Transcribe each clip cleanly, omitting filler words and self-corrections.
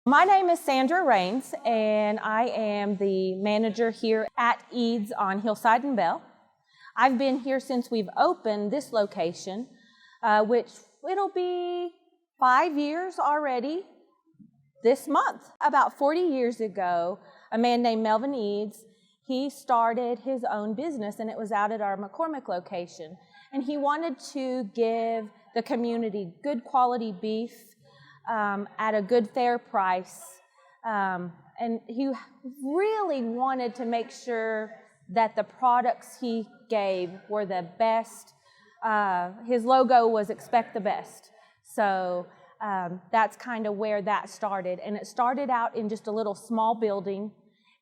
My name is Sandra Rains, and I am the manager here at Edes on Hillside and Bell. I've been here since we've opened this location, which it'll be 5 years already this month. About 40 years ago, a man named Melvin Edes, he started his own business, and it was out at our McCormick location. And he wanted to give the community good quality beef at a good, fair price. And he really wanted to make sure that the products he gave were the best. His logo was expect the best. So that's kind of where that started. And it started out in just a little small building,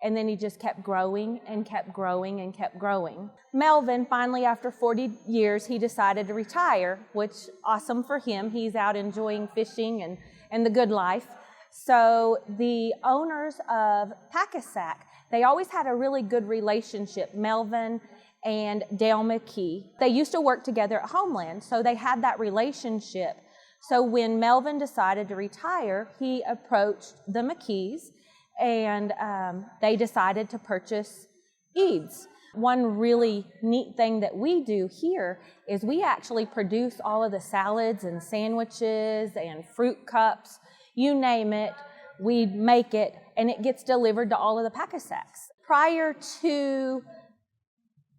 and then he just kept growing and kept growing and kept growing. Melvin, finally, after 40 years, he decided to retire, which awesome for him. He's out enjoying fishing and the good life. So the owners of Pack-A-Sack, they always had a really good relationship, Melvin and Dale McKee. They used to work together at Homeland, so they had that relationship. So when Melvin decided to retire, he approached the McKees, and they decided to purchase Edes. One really neat thing that we do here is we actually produce all of the salads and sandwiches and fruit cups, you name it, we make it, and it gets delivered to all of the Pack-A-Sacks. Prior to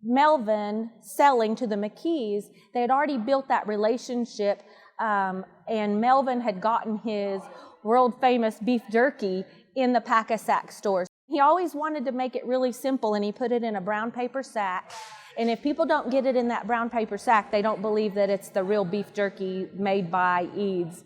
Melvin selling to the McKees, they had already built that relationship, and Melvin had gotten his world famous beef jerky in the Pack-A-Sack stores. He always wanted to make it really simple, and he put it in a brown paper sack. And if people don't get it in that brown paper sack, they don't believe that it's the real beef jerky made by Edes.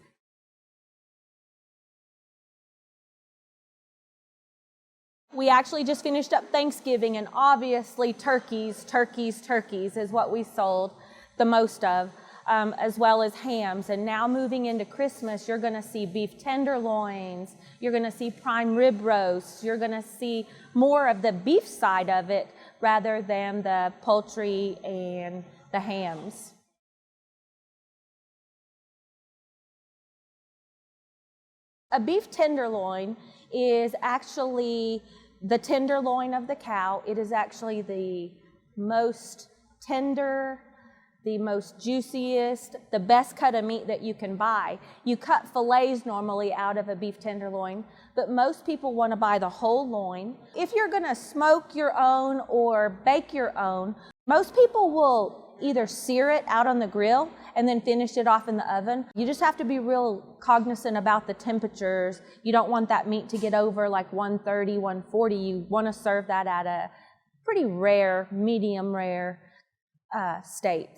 We actually just finished up Thanksgiving, and obviously turkeys is what we sold the most of. As well as hams. And now moving into Christmas, you're going to see beef tenderloins, you're going to see prime rib roasts, you're going to see more of the beef side of it rather than the poultry and the hams. A beef tenderloin is actually the tenderloin of the cow. It is actually the most tender, the most juiciest, the best cut of meat that you can buy. You cut fillets normally out of a beef tenderloin, but most people want to buy the whole loin. If you're going to smoke your own or bake your own, most people will either sear it out on the grill and then finish it off in the oven. You just have to be real cognizant about the temperatures. You don't want that meat to get over like 130, 140. You want to serve that at a pretty rare, medium rare state.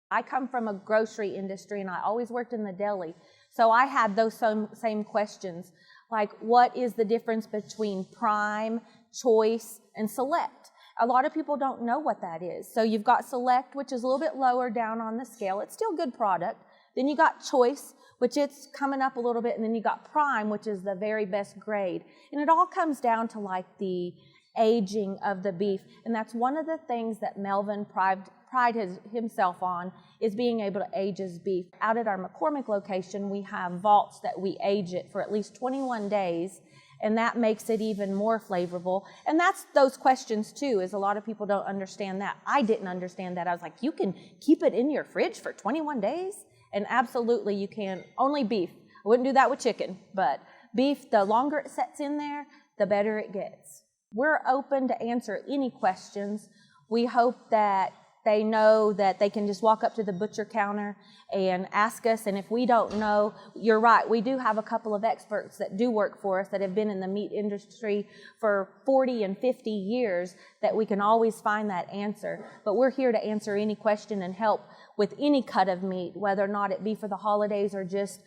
I come from a grocery industry, and I always worked in the deli. So I had those same questions, like what is the difference between prime, choice, and select? A lot of people don't know what that is. So you've got select, which is a little bit lower down on the scale. It's still good product. Then you got choice, which it's coming up a little bit. And then you got prime, which is the very best grade. And it all comes down to like the aging of the beef. And that's one of the things that Melvin prided himself on, is being able to age his beef. Out at our McCormick location, we have vaults that we age it for at least 21 days, and that makes it even more flavorful. And that's those questions too, is a lot of people don't understand that. I didn't understand that. I was like, you can keep it in your fridge for 21 days? And absolutely you can. Only beef. I wouldn't do that with chicken, but beef, the longer it sets in there, the better it gets. We're open to answer any questions. We hope that they know that they can just walk up to the butcher counter and ask us, and if we don't know, you're right, we do have a couple of experts that do work for us that have been in the meat industry for 40 and 50 years that we can always find that answer. But we're here to answer any question and help with any cut of meat, whether or not it be for the holidays or just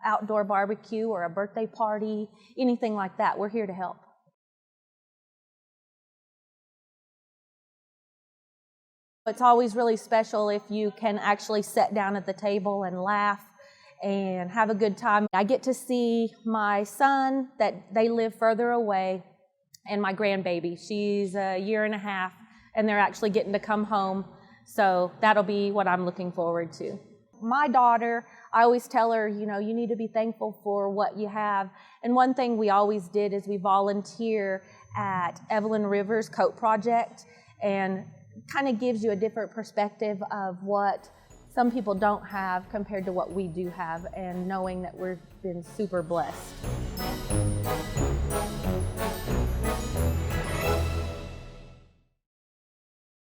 outdoor barbecue or a birthday party, anything like that. We're here to help. It's always really special if you can actually sit down at the table and laugh and have a good time. I get to see my son, that they live further away, and my grandbaby. She's a year and a half, and they're actually getting to come home. So that'll be what I'm looking forward to. my daughter, I always tell her, you know, you need to be thankful for what you have. And one thing we always did is we volunteer at Evelyn Rivers' Coat Project, and kind of gives you a different perspective of what some people don't have compared to what we do have, and knowing that we've been super blessed.